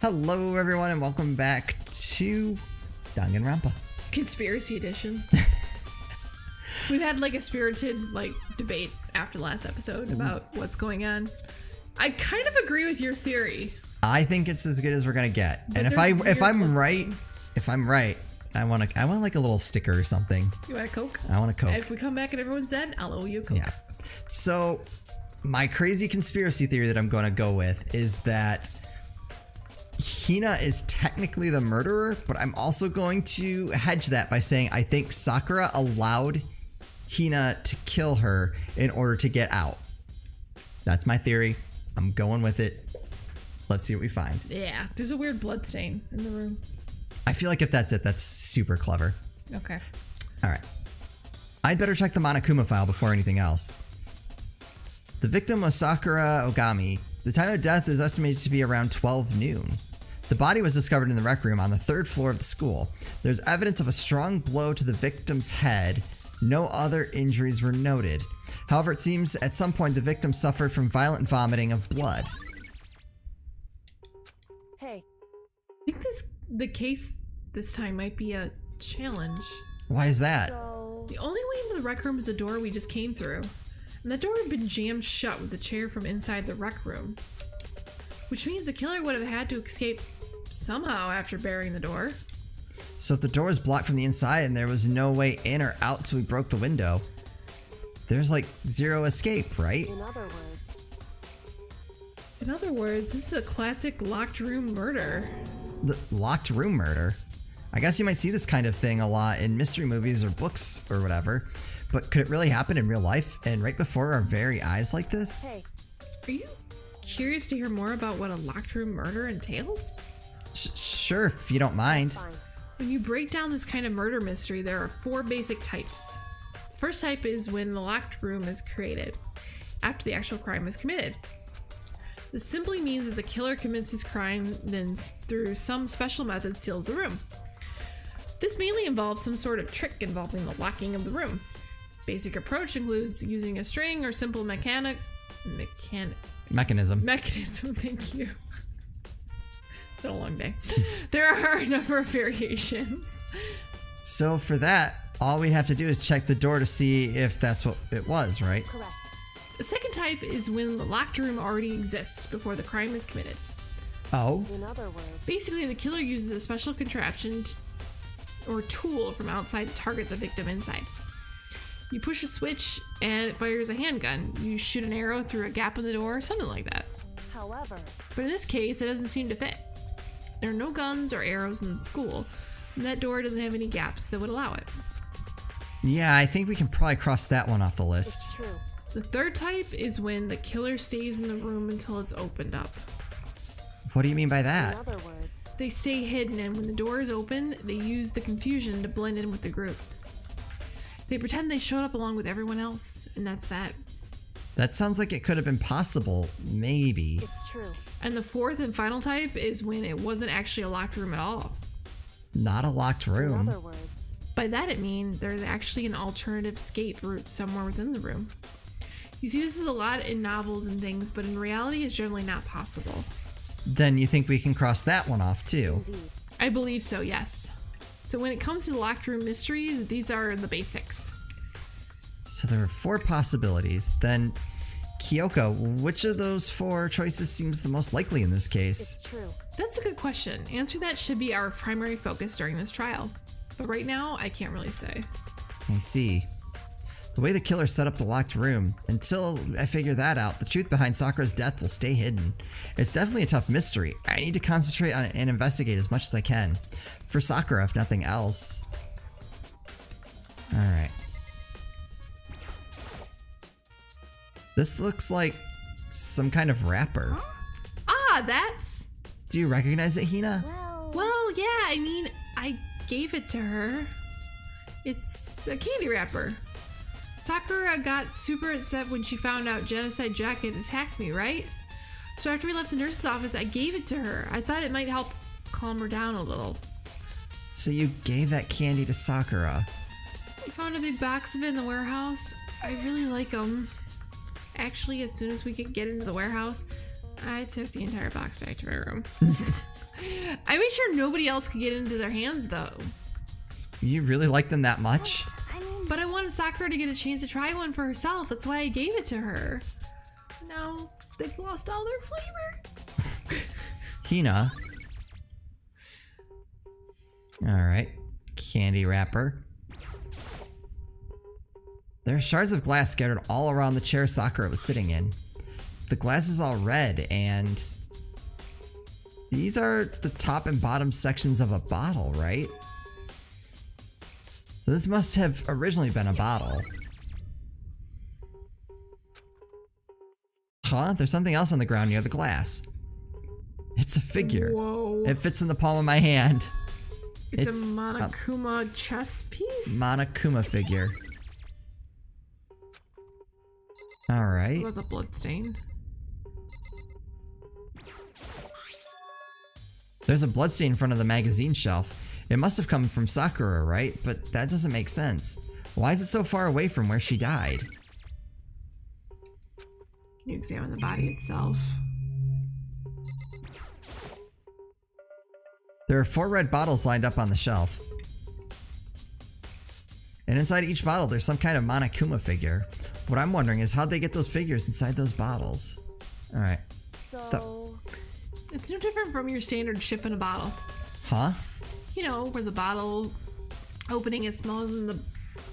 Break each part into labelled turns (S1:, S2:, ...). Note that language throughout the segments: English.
S1: Hello everyone and welcome back to Danganronpa.
S2: Conspiracy edition. We've had like a spirited debate after the last episode about what's going on. I kind of agree with your theory.
S1: I think it's as good as we're gonna get.
S2: But
S1: and if I'm right, I want like a little sticker or something.
S2: You want a Coke?
S1: I want a Coke.
S2: If we come back and everyone's dead, I'll owe you a Coke.
S1: Yeah. So my crazy conspiracy theory that I'm gonna go with is that Hina is technically the murderer, but I'm also going to hedge that by saying I think Sakura allowed Hina to kill her in order to get out. That's my theory. I'm going with it. Let's see what we find.
S2: Yeah, there's a weird blood stain in the room.
S1: I feel like if that's it, that's super clever.
S2: Okay.
S1: All right. I'd better check the Monokuma file before anything else. The victim was Sakura Ogami. The time of death is estimated to be around 12 noon. The body was discovered in the rec room on the 3rd floor of the school. There's evidence of a strong blow to the victim's head. No other injuries were noted. However, it seems at some point the victim suffered from violent vomiting of blood.
S3: Hey.
S2: I think the case this time might be a challenge.
S1: Why is that?
S2: The only way into the rec room is the door we just came through. And that door had been jammed shut with the chair from inside the rec room. Which means the killer would have had to escape somehow after burying the door.
S1: So if the door is blocked from the inside and there was no way in or out till we broke the window, there's like zero escape, right?
S2: In other words, this is a classic locked room murder.
S1: The locked room murder? I guess you might see this kind of thing a lot in mystery movies or books or whatever, but could it really happen in real life and right before our very eyes like this?
S3: Hey.
S2: Are you curious to hear more about what a locked room murder entails?
S1: Sure, if you don't mind.
S2: When you break down this kind of murder mystery, there are 4 basic types. The first type is when the locked room is created after the actual crime is committed. This simply means that the killer commits his crime, then through some special method seals the room. This mainly involves some sort of trick involving the locking of the room. Basic approach includes using a string or simple mechanism, thank you. It's been a long day. There are a number of variations.
S1: So for that, all we have to do is check the door to see if that's what it was, right?
S3: Correct.
S2: The second type is when the locked room already exists before the crime is committed.
S1: Oh?
S3: In other words,
S2: Basically, the killer uses a special contraption or tool from outside to target the victim inside. You push a switch and it fires a handgun. You shoot an arrow through a gap in the door, something like that.
S3: however,
S2: But in this case, it doesn't seem to fit. There are no guns or arrows in the school, and that door doesn't have any gaps that would allow it.
S1: Yeah, I think we can probably cross that one off the
S3: it's
S1: list.
S3: true.
S2: The third type is when the killer stays in the room until it's opened up.
S1: What do you mean by
S3: In
S1: that?
S3: other words,
S2: They stay hidden, and when the door is open, they use the confusion to blend in with the group. They pretend they showed up along with everyone else, and that's that.
S1: That sounds like it could have been possible, maybe.
S3: it's true.
S2: And the fourth and final type is when it wasn't actually a locked room at all.
S1: Not a locked
S3: In
S1: room.
S3: other words,
S2: By that it means there's actually an alternative escape route somewhere within the room. You see this is a lot in novels and things, but in reality it's generally not possible.
S1: Then you think we can cross that one off too?
S3: indeed.
S2: I believe so, yes. So when it comes to the locked room mysteries, these are the basics.
S1: So there are 4 possibilities. Then, Kyoko, which of those 4 choices seems the most likely in this case?
S3: It's true.
S2: That's a good question. Answer that should be our primary focus during this trial. But right now, I can't really say.
S1: I see. The way the killer set up the locked room, until I figure that out, the truth behind Sakura's death will stay hidden. It's definitely a tough mystery. I need to concentrate on it and investigate as much as I can. For Sakura, if nothing else. Alright. This looks like some kind of wrapper.
S2: Ah, that's...
S1: Do you recognize it, Hina?
S2: Well, yeah, I mean, I gave it to her. It's a candy wrapper. Sakura got super upset when she found out Genocide Jack had attacked me, right? So after we left the nurse's office, I gave it to her. I thought it might help calm her down a little.
S1: So you gave that candy to Sakura.
S2: I found a big box of it in the warehouse. I really like them. Actually, as soon as we could get into the warehouse, I took the entire box back to my room. I made sure nobody else could get into their hands, though.
S1: You really like them that much?
S2: But I wanted Sakura to get a chance to try one for herself. That's why I gave it to her. Now they've lost all their flavor.
S1: Hina. Alright. Candy wrapper. There are shards of glass scattered all around the chair Sakura was sitting in. The glass is all red, and these are the top and bottom sections of a bottle, right? So this must have originally been a bottle. Huh? There's something else on the ground near the glass. It's a figure.
S2: Whoa.
S1: It fits in the palm of my hand.
S2: It's a Monokuma chess piece?
S1: Monokuma figure. Alright.
S2: It was a bloodstain.
S1: There's a bloodstain in front of the magazine shelf. It must have come from Sakura, right? But that doesn't make sense. Why is it so far away from where she died?
S2: Can you examine the body itself?
S1: There are 4 red bottles lined up on the shelf. And inside each bottle, there's some kind of Monokuma figure. What I'm wondering is how'd they get those figures inside those bottles? Alright.
S3: So...
S2: It's no different from your standard ship in a bottle.
S1: Huh?
S2: You know, where the bottle opening is smaller than the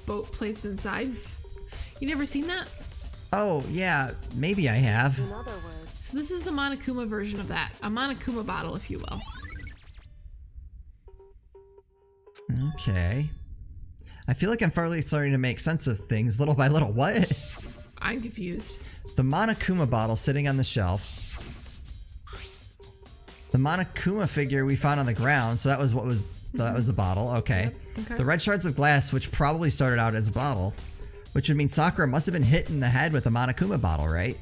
S2: boat placed inside. You never seen that?
S1: Oh, yeah, maybe I have.
S3: in other words,
S2: So this is the Monokuma version of that. A Monokuma bottle, if you will.
S1: Okay. I feel like I'm finally starting to make sense of things little by little. What?
S2: I'm confused.
S1: The Monokuma bottle sitting on the shelf. The Monokuma figure we found on the ground, so that was what was that was the bottle. Okay.
S2: Yep, okay.
S1: The red shards of glass, which probably started out as a bottle, which would mean Sakura must have been hit in the head with a Monokuma bottle, right?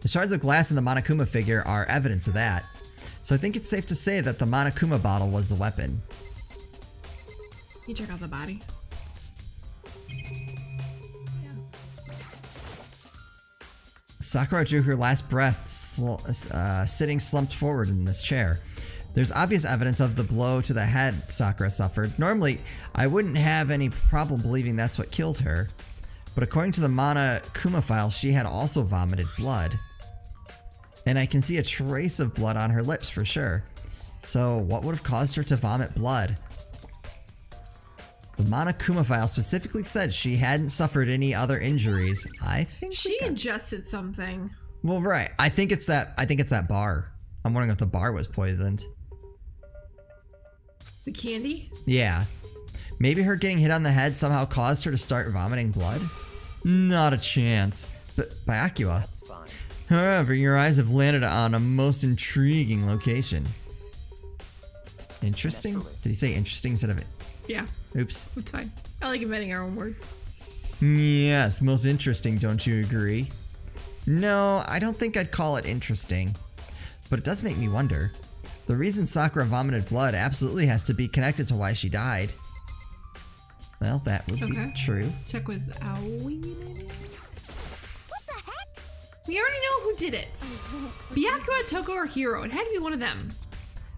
S1: The shards of glass in the Monokuma figure are evidence of that. So I think it's safe to say that the Monokuma bottle was the weapon.
S2: Can you check out the body?
S1: Sakura drew her last breath, sitting slumped forward in this chair. There's obvious evidence of the blow to the head Sakura suffered. Normally, I wouldn't have any problem believing that's what killed her. But according to the Monokuma file, she had also vomited blood. And I can see a trace of blood on her lips for sure. So what would have caused her to vomit blood? The Monokuma file specifically said she hadn't suffered any other injuries. I think
S2: She ingested something.
S1: well, right. I think it's that bar. I'm wondering if the bar was poisoned.
S2: The candy?
S1: Yeah. Maybe her getting hit on the head somehow caused her to start vomiting blood? Not a chance. But Byakuya.
S3: that's fine.
S1: However, your eyes have landed on a most intriguing location. Interesting?
S3: Naturally.
S1: Did he say interesting instead of it?
S2: Yeah,
S1: Oops.
S2: it's fine. I like inventing our own words.
S1: Yes, most interesting, don't you agree? No, I don't think I'd call it interesting. But it does make me wonder. The reason Sakura vomited blood absolutely has to be connected to why she died. Well, that would
S2: Okay.
S1: be true.
S2: Check with Aoi, maybe? We already know who did it. Byakuya, Toko, or Hiro. It had to be one of them.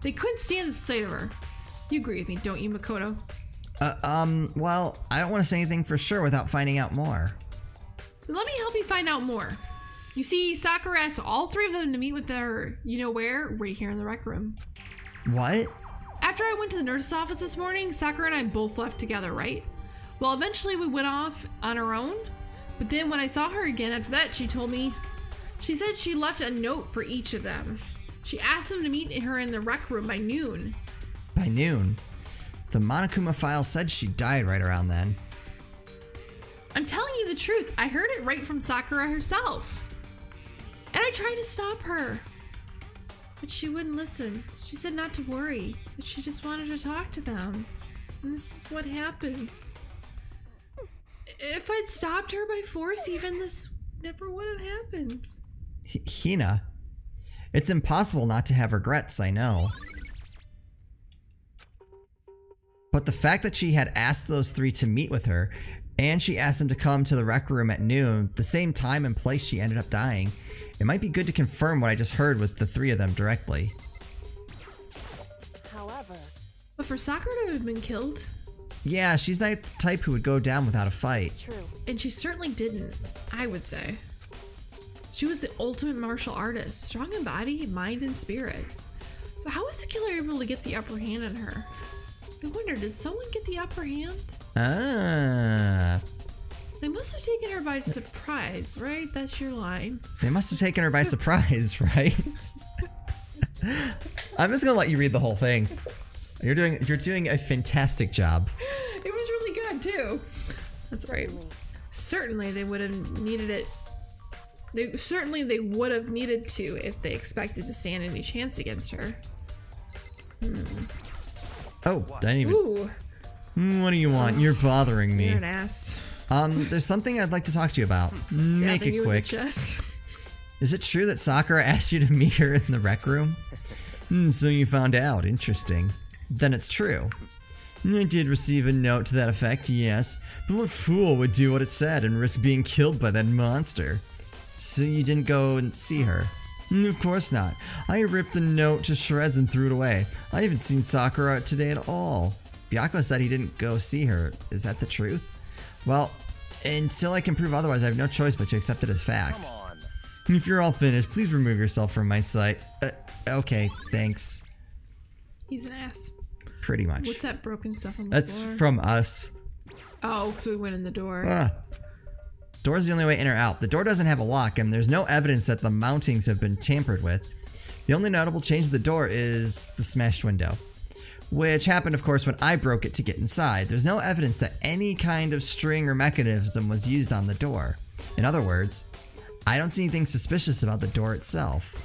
S2: They couldn't stand the sight of her. You agree with me, don't you, Makoto?
S1: Well, I don't want to say anything for sure without finding out more.
S2: Then let me help you find out more. You see, Sakura asked all 3 of them to meet with her, you know where? Right here in the rec room.
S1: What?
S2: After I went to the nurse's office this morning, Sakura and I both left together, right? Well, eventually we went off on our own, but then when I saw her again after that, she told me, she said she left a note for each of them. She asked them to meet her in the rec room by noon.
S1: By noon? The Monokuma file said she died right around then.
S2: I'm telling you the truth, I heard it right from Sakura herself. And I tried to stop her, but she wouldn't listen. She said not to worry, but she just wanted to talk to them. And this is what happened. If I'd stopped her by force, even this never would have happened.
S1: Hina. It's impossible not to have regrets, I know. But the fact that she had asked those 3 to meet with her, And she asked him to come to the rec room at noon, the same time and place she ended up dying. It might be good to confirm what I just heard with the three of them directly.
S3: However,
S2: But for Sakura to have been killed,
S1: Yeah, she's not the type who would go down without a fight.
S3: it's true.
S2: and she certainly didn't, I would say. She was the ultimate martial artist, strong in body, mind, and spirits. So how was the killer able to get the upper hand on her? I wonder, did someone get the upper hand?
S1: Ah.
S2: They must have taken her by surprise, right? That's your line.
S1: They must have taken her by surprise, right? I'm just gonna let you read the whole thing. You're doing a fantastic job.
S2: It was really good too. That's right. Certainly they would have needed it. They would have needed to if they expected to stand any chance against her.
S1: Oh, I didn't even.
S2: Ooh,
S1: What do you want? You're bothering
S2: you're
S1: me.
S2: an ass.
S1: There's something I'd like to talk to you about. Make
S2: Stabbing
S1: it
S2: you in the
S1: quick.
S2: chest.
S1: Is it true that Sakura asked you to meet her in the rec room? So you found out. Interesting. Then it's true. I did receive a note to that effect, yes. But what fool would do what it said and risk being killed by that monster? So you didn't go and see her? Of course not. I ripped the note to shreds and threw it away. I haven't seen Sakura today at all. Byako said he didn't go see her. Is that the truth? Well, until I can prove otherwise, I have no choice but to accept it as fact.
S3: Come on.
S1: If you're all finished, please remove yourself from my sight. Okay, thanks.
S2: He's an ass.
S1: Pretty much.
S2: What's that broken stuff on the
S1: That's
S2: floor?
S1: from us.
S2: Oh, so we went in the door.
S1: Ah. Door's the only way in or out. The door doesn't have a lock, and there's no evidence that the mountings have been tampered with. The only notable change to the door is the smashed window, which happened, of course, when I broke it to get inside. There's no evidence that any kind of string or mechanism was used on the door. In other words, I don't see anything suspicious about the door itself.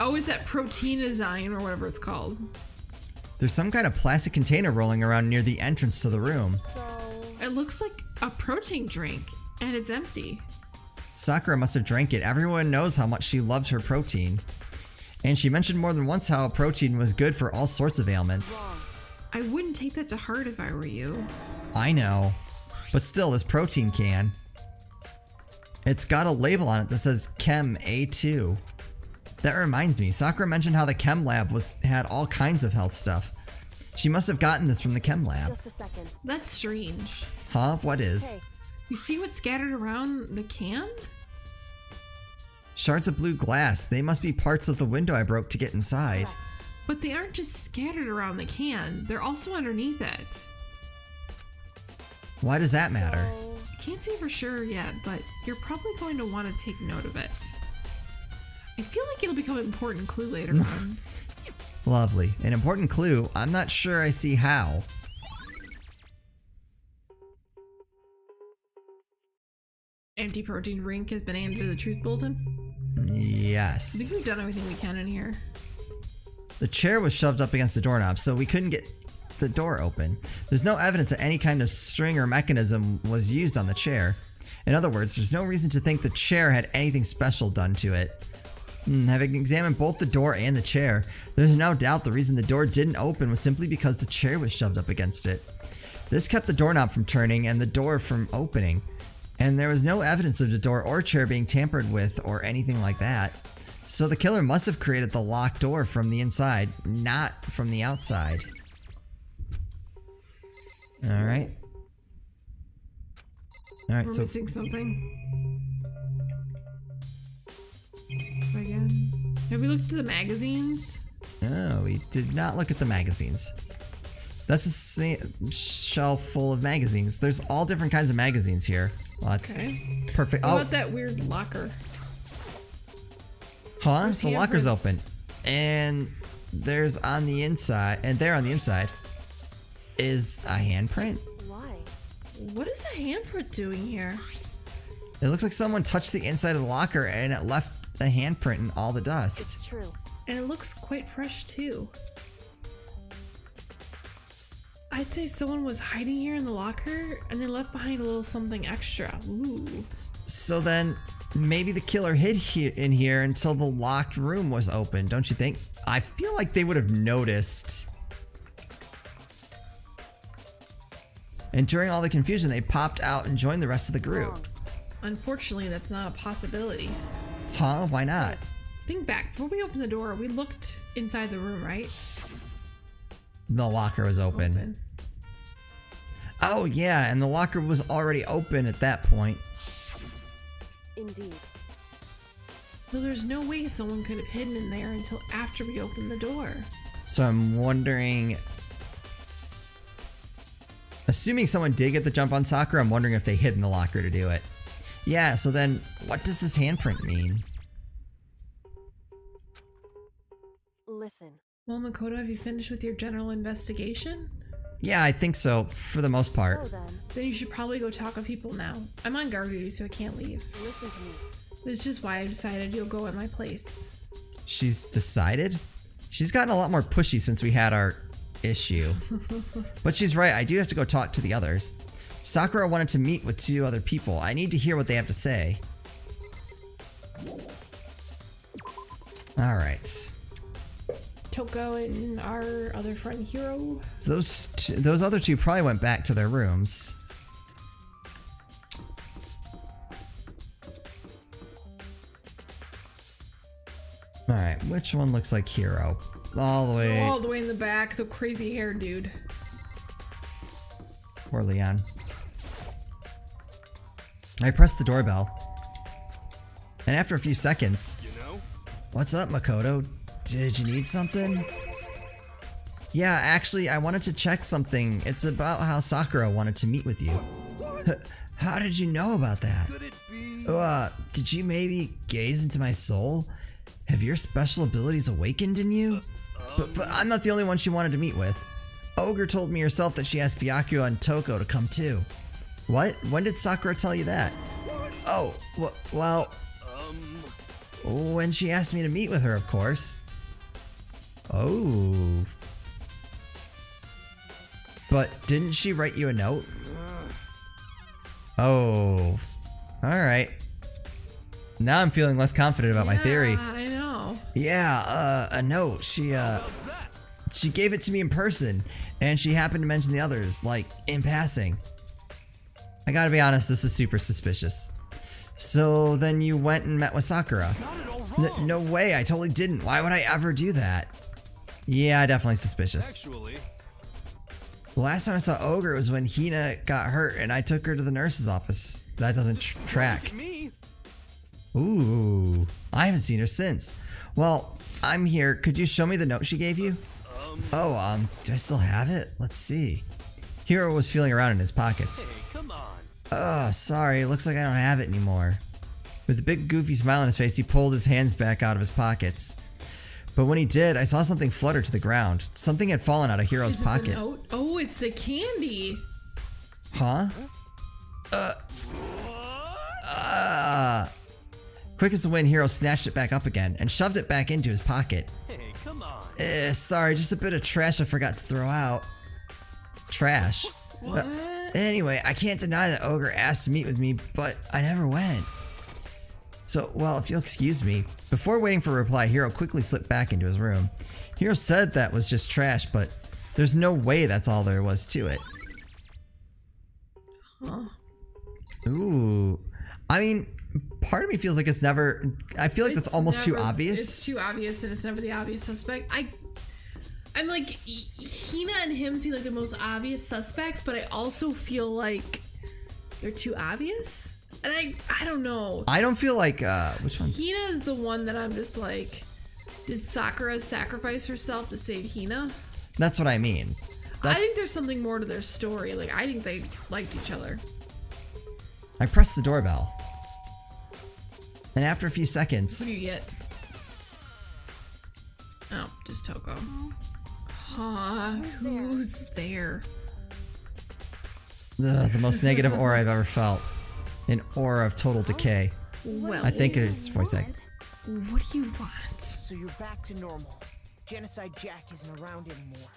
S2: Oh, it's that protein design or whatever it's called.
S1: There's some kind of plastic container rolling around near the entrance to the room.
S3: So,
S2: It looks like a protein drink, and it's empty.
S1: Sakura must have drank it. Everyone knows how much she loved her protein. And she mentioned more than once how protein was good for all sorts of ailments.
S3: wrong.
S2: I wouldn't take that to heart if I were you.
S1: I know. But still, this protein can. It's got a label on it that says Chem A2. That reminds me, Sakura mentioned how the Chem lab had all kinds of health stuff. She must have gotten this from the Chem lab.
S3: Just a second.
S2: That's strange.
S1: Huh? What is?
S3: Hey,
S2: You see what's scattered around the can?
S1: Shards of blue glass. They must be parts of the window I broke to get inside.
S3: correct.
S2: But they aren't just scattered around the can, they're also underneath it.
S1: Why does that matter?
S3: So,
S2: I can't say for sure yet, but you're probably going to want to take note of it. I feel like it'll become an important clue later on.
S1: Lovely. An important clue. I'm not sure I see how.
S2: Empty protein drink has been added to the truth bulletin. I think
S1: Yes.
S2: we've done everything we can in here.
S1: The chair was shoved up against the doorknob, so we couldn't get the door open. There's no evidence that any kind of string or mechanism was used on the chair. In other words, there's no reason to think the chair had anything special done to it. Having examined both the door and the chair, there's no doubt the reason the door didn't open was simply because the chair was shoved up against it. This kept the doorknob from turning and the door from opening, and there was no evidence of the door or chair being tampered with or anything like that. So the killer must have created the locked door from the inside, not from the outside. Alright. Alright,
S2: We're
S1: so
S2: missing something. Again. Have we looked at the magazines?
S1: oh, we did not look at the magazines. That's a shelf full of magazines. There's all different kinds of magazines here. Well, that's
S2: Okay.
S1: perfect.
S2: What
S1: Oh,
S2: about that weird locker?
S1: huh?
S2: There's
S1: The locker's
S2: handprints.
S1: open. And there's on the inside, and there on the inside is a handprint.
S3: why?
S2: What is a handprint doing here?
S1: It looks like someone touched the inside of the locker and it left a handprint in all the dust.
S3: It's true.
S2: And it looks quite fresh too. I'd say someone was hiding here in the locker and they left behind a little something extra. Ooh.
S1: So then maybe the killer hid in here until the locked room was open, don't you think? I feel like they would have noticed. and during all the confusion, they popped out and joined the rest of the group.
S3: Wrong.
S2: Unfortunately, that's not a possibility.
S1: Huh? Why not?
S2: Think back. Before we opened the door, we looked inside the room, right?
S1: The locker was open. Oh, yeah, and the locker was already open at that point.
S3: Indeed.
S2: So there's no way someone could have hidden in there until after we opened the door.
S1: So I'm wondering... Assuming someone did get the jump on Sakura, I'm wondering if they hid in the locker to do it. Yeah, so then what does this handprint mean?
S3: Listen.
S2: Well, Makoto, have you finished with your general investigation?
S1: Yeah, I think so, for the most part.
S3: So
S2: Then you should probably go talk with people now. I'm on guard duty, so I can't leave.
S3: listen to me.
S2: This is why I decided you'll go at my place.
S1: She's decided? She's gotten a lot more pushy since we had our issue. But she's right, I do have to go talk to the others. Sakura wanted to meet with 2 other people. I need to hear what they have to say. Alright.
S2: Toko and our other friend Hiro.
S1: Those other 2 probably went back to their rooms. Alright, which one looks like Hiro? All the way.
S2: All the way in the back, the crazy hair dude.
S1: Poor Leon. I pressed the doorbell. And after a few seconds... What's up, Makoto? Did you need something? Yeah, actually, I wanted to check something. It's about how Sakura wanted to meet with you. How did you know about that? Did you maybe gaze into my soul? Have your special abilities awakened in you? But I'm not the only one she wanted to meet with. Ogre told me herself that she asked Byakuya and Toko to come too. What? When did Sakura tell you that? Oh, well... When she asked me to meet with her, of course. Oh. But didn't she write you a note? Oh. Alright. Now I'm feeling less confident about my theory.
S2: I know.
S1: Yeah, a note. She gave it to me in person, and she happened to mention the others, like, in passing. I gotta be honest, this is super suspicious. So then you went and met with Sakura? No way, I totally didn't. Why would I ever do that? Yeah, definitely suspicious.
S4: Actually,
S1: The last time I saw Ogre was when Hina got hurt and I took her to the nurse's office. That doesn't track.
S4: me.
S1: Ooh, I haven't seen her since. Well, I'm here. Could you show me the note she gave you? Oh, do I still have it? Let's see. Hiro was feeling around in his pockets.
S4: Hey, come on.
S1: Sorry, looks like I don't have it anymore. With a big goofy smile on his face, he pulled his hands back out of his pockets. But when he did, I saw something flutter to the ground. Something had fallen out of Hiro's
S2: Is it the
S1: pocket.
S2: note? Oh, it's the candy.
S1: Huh? Quick as the wind, Hiro snatched it back up again and shoved it back into his pocket.
S4: Hey, come on.
S1: Sorry, just a bit of trash I forgot to throw out. Trash?
S2: What?
S1: Anyway, I can't deny that Ogre asked to meet with me, but I never went. So, well, if you'll excuse me. Before waiting for a reply, Hiro quickly slipped back into his room. Hiro said that was just trash, but there's no way that's all there was to it.
S2: Huh.
S1: Ooh. I mean, part of me feels like it's never... I feel like that's almost too
S2: never-
S1: obvious.
S2: It's too obvious, and it's never the obvious suspect. I'm like, Hina and him seem like the most obvious suspects, but I also feel like they're too obvious. And I don't know.
S1: I don't feel like, which one's...
S2: Hina is the one that I'm just like, did Sakura sacrifice herself to save Hina?
S1: That's what I mean.
S2: I think there's something more to their story. Like, I think they liked each other.
S1: I pressed the doorbell. And after a few
S2: Who
S1: seconds...
S2: do you get? Oh, just Toko. Huh, who's there?
S1: The most negative aura I've ever felt. An aura of total decay.
S2: Well,
S1: I think it's voice act.
S2: what do you want?
S5: So you're back to normal. Genocide Jack isn't around anymore.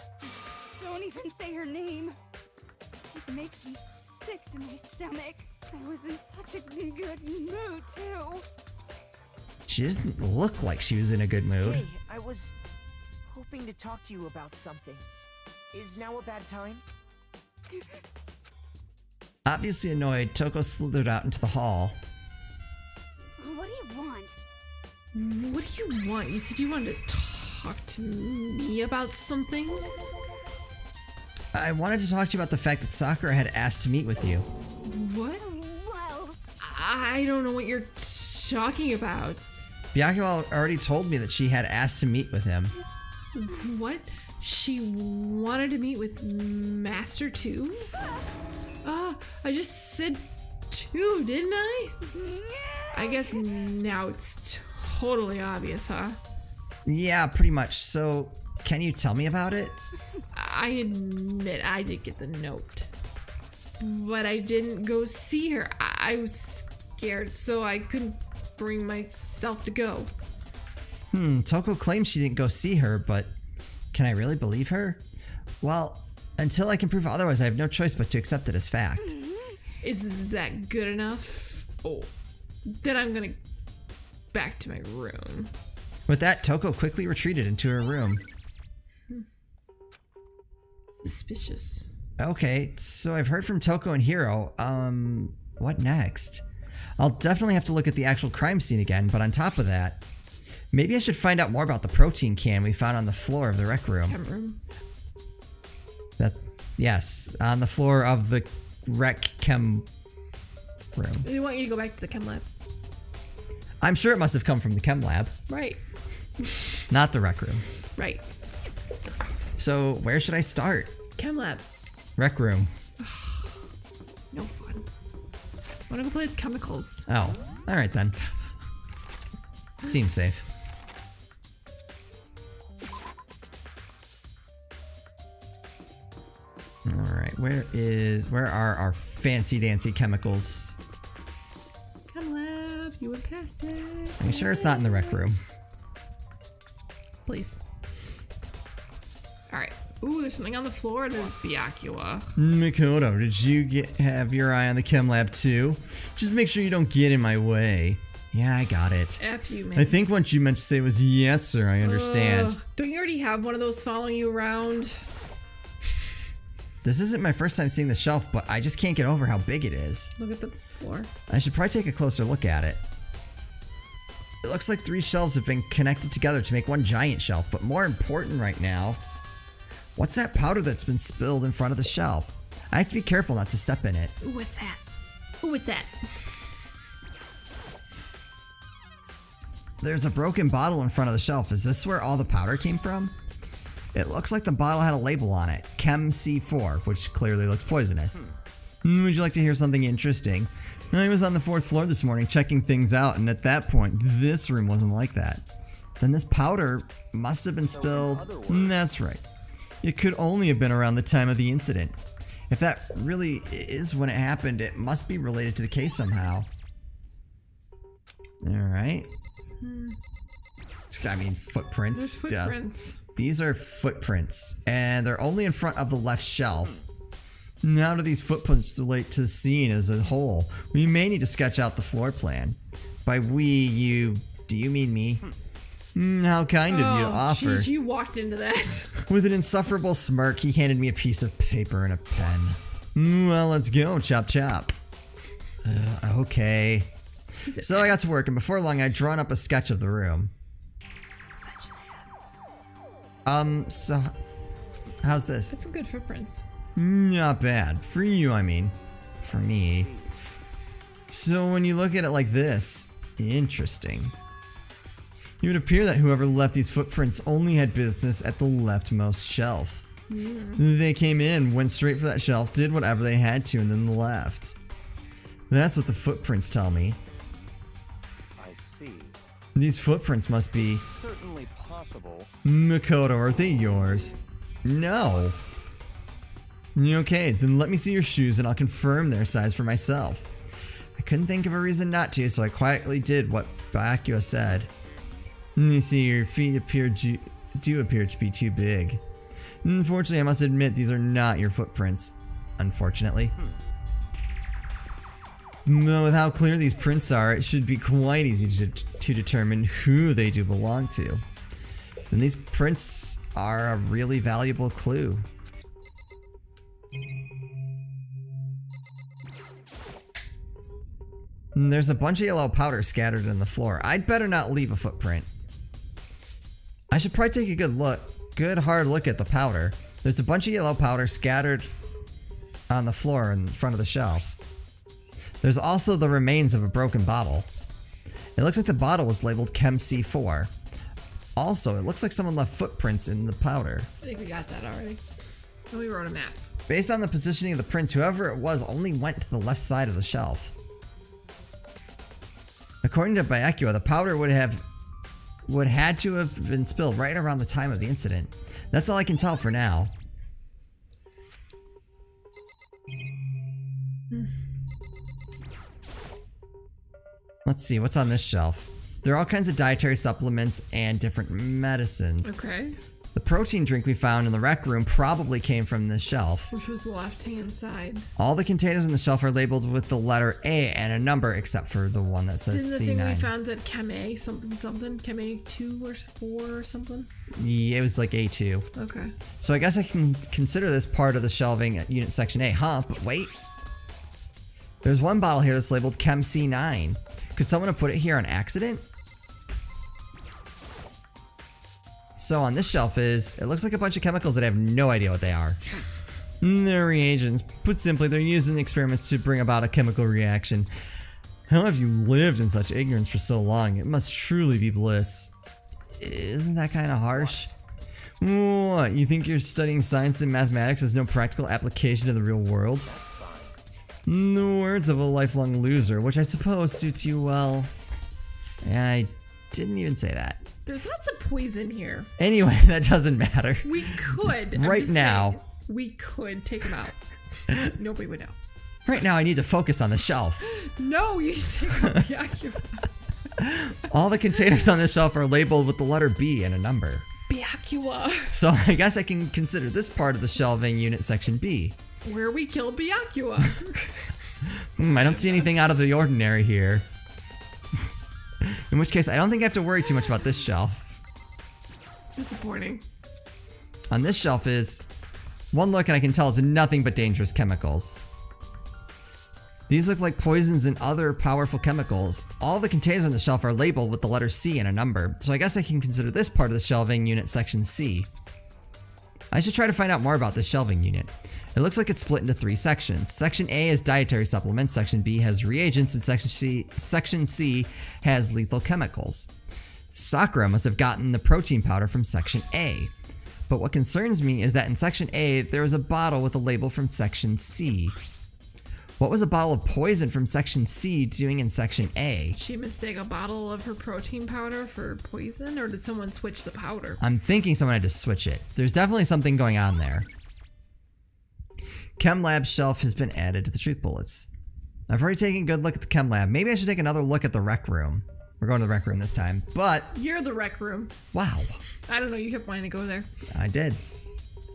S6: Don't even say her name. It makes me sick to my stomach. I was in such a good mood, too.
S1: She didn't look like she was in a good mood.
S5: Hey, I was hoping to talk to you about something. Is now a bad time?
S1: Obviously annoyed, Toko slithered out into the hall.
S6: What do you want?
S2: What do you want? You said you wanted to talk to me about something?
S1: I wanted to talk to you about the fact that Sakura had asked to meet with you.
S2: What?
S6: Well,
S2: I don't know what you're talking about.
S1: Byakuya already told me that she had asked to meet with him.
S2: What? She wanted to meet with Master 2? I just said 2, didn't I? I guess now it's totally obvious, huh?
S1: Yeah, pretty much. So, can you tell me about it?
S2: I admit I did get the note. But I didn't go see her. I was scared, so I couldn't bring myself to go.
S1: Toko claims she didn't go see her, but can I really believe her? Well, until I can prove otherwise, I have no choice but to accept it as fact.
S2: Is that good enough? Oh, then I'm gonna back to my room.
S1: With that, Toko quickly retreated into her room.
S2: Suspicious.
S1: Okay, so I've heard from Toko and Hiro. What next? I'll definitely have to look at the actual crime scene again, but on top of that, maybe I should find out more about the protein can we found on the floor of the rec room.
S2: Chem room.
S1: Yes, on the floor of the rec chem room.
S2: They want you to go back to the chem lab.
S1: I'm sure it must have come from the chem lab,
S2: Right.
S1: not the rec room.
S2: Right.
S1: So where should I start?
S2: Chem lab.
S1: Rec room.
S2: No fun. Wanna go play with chemicals?
S1: Oh, alright then. Seems safe. Alright, where are our fancy dancy chemicals?
S2: Chem lab, you would pass it.
S1: Are you sure it's not in the rec room?
S2: Please. Alright. Ooh, there's something on the floor. There's Byakuya.
S1: Mikoto, did you have your eye on the chem lab too? Just make sure you don't get in my way. Yeah, I got it.
S2: F you, man.
S1: I think what you meant to say was yes, sir, I understand.
S2: Don't you already have one of those following you around?
S1: This isn't my first time seeing the shelf, but I just can't get over how big it is.
S2: Look at the floor.
S1: I should probably take a closer look at it. It looks like 3 shelves have been connected together to make one giant shelf, but more important right now, what's that powder that's been spilled in front of the shelf? I have to be careful not to step in it.
S2: Ooh, what's that? Ooh, what's that?
S1: There's a broken bottle in front of the shelf. Is this where all the powder came from? It looks like the bottle had a label on it, Chem C4, which clearly looks poisonous. Would you like to hear something interesting? I was on the 4th floor this morning checking things out, and at that point, this room wasn't like that. Then this powder must have been spilled. That's right. It could only have been around the time of the incident. If that really is when it happened, it must be related to the case somehow. Alright. I mean, footprints.
S2: There's footprints.
S1: These are footprints, and they're only in front of the left shelf. How do these footprints relate to the scene as a whole? We may need to sketch out the floor plan. By we, do you mean me? How kind of you to offer.
S2: Jeez, you walked into that.
S1: With an insufferable smirk, he handed me a piece of paper and a pen. Well, let's go, chop chop. Okay. So I got to work, and before long, I'd drawn up a sketch of the room.
S2: Such an ass.
S1: So, how's this?
S2: That's some good footprints.
S1: Not bad. For you, I mean. For me. So when you look at it like this, interesting. It would appear that whoever left these footprints only had business at the leftmost shelf. They came in, went straight for that shelf, did whatever they had to, and then left. That's what the footprints tell me.
S4: I see.
S1: These footprints must be...
S4: Certainly possible.
S1: Makoto, are they yours? No. Okay, then let me see your shoes and I'll confirm their size for myself. I couldn't think of a reason not to, so I quietly did what Byakuya said. You see, your feet do appear to be too big. Unfortunately, I must admit these are not your footprints. Unfortunately. But with how clear these prints are, it should be quite easy to determine who they do belong to. And these prints are a really valuable clue. And there's a bunch of yellow powder scattered on the floor. I'd better not leave a footprint. I should probably take a good hard look at the powder. There's a bunch of yellow powder scattered on the floor in front of the shelf. There's also the remains of a broken bottle. It looks like the bottle was labeled Chem C4. Also, it looks like someone left footprints in the powder.
S2: I think we got that already. And we wrote a map.
S1: Based on the positioning of the prints, whoever it was only went to the left side of the shelf. According to Byakuya, the powder would had to have been spilled right around the time of the incident. That's all I can tell for now. Let's see, what's on this shelf? There are all kinds of dietary supplements and different medicines.
S2: Okay.
S1: The protein drink we found in the rec room probably came from this shelf.
S2: Which was the left-hand side.
S1: All the containers on the shelf are labeled with the letter A and a number, except for the one that says
S2: Didn't the
S1: C9.
S2: thing we found at Chem A something? Chem A 2 or 4 or something?
S1: Yeah, it was like A2.
S2: Okay.
S1: So I guess I can consider this part of the shelving at Unit Section A, huh? But wait. There's one bottle here that's labeled Chem C9. Could someone have put it here on accident? So on this shelf it looks like a bunch of chemicals that I have no idea what they are. They're reagents. Put simply, they're used in experiments to bring about a chemical reaction. How have you lived in such ignorance for so long? It must truly be bliss. Isn't that kind of harsh? What, you think you're studying science and mathematics has no practical application in the real world? In the words of a lifelong loser, which I suppose suits you well. I didn't even say that.
S2: There's lots of poison here.
S1: Anyway, that doesn't matter.
S2: We could.
S1: Right now.
S2: Saying, we could take them out. Nobody would know.
S1: Right now, I need to focus on the shelf.
S2: No, you take out Byakuya.
S1: All the containers on the shelf are labeled with the letter B and a number.
S2: Byakuya.
S1: So I guess I can consider this part of the shelving Unit Section B.
S2: Where we killed Byakuya.
S1: I don't see anything out of the ordinary here. In which case, I don't think I have to worry too much about this shelf.
S2: Disappointing.
S1: On this shelf is one look and I can tell it's nothing but dangerous chemicals. These look like poisons and other powerful chemicals. All the containers on the shelf are labeled with the letter C and a number, so I guess I can consider this part of the shelving Unit Section C. I should try to find out more about this shelving unit. It looks like it's split into 3 sections. Section A is dietary supplements, Section B has reagents, and Section C has lethal chemicals. Sakura must have gotten the protein powder from Section A. But what concerns me is that in Section A, there was a bottle with a label from Section C. What was a bottle of poison from Section C doing in Section A?
S2: Did she mistake a bottle of her protein powder for poison, or did someone switch the powder?
S1: I'm thinking someone had to switch it. There's definitely something going on there. Chem Lab shelf has been added to the truth bullets. I've already taken a good look at the Chem Lab. Maybe I should take another look at the rec room. We're going to the rec room this time, but...
S2: You're the rec room.
S1: Wow.
S2: I don't know, you kept wanting to go there.
S1: I did.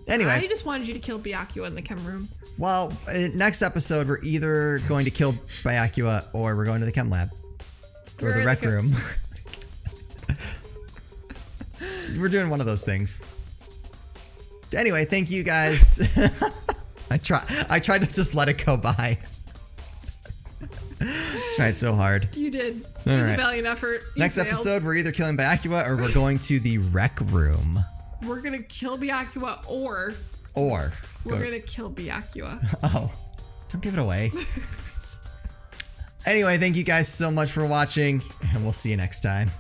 S1: Anyway.
S2: I just wanted you to kill Byakuya in the chem room.
S1: Well, next episode, we're either going to kill Byakuya or we're going to the Chem Lab. Or the rec room. We're doing one of those things. Anyway, thank you guys. I tried to just let it go by. Tried so hard.
S2: You did. It was a valiant effort.
S1: Next episode, we're either killing Byakuya or we're going to the rec room.
S2: We're gonna kill Byakuya or we're gonna kill Byakuya.
S1: Oh, don't give it away. Anyway, thank you guys so much for watching, and we'll see you next time.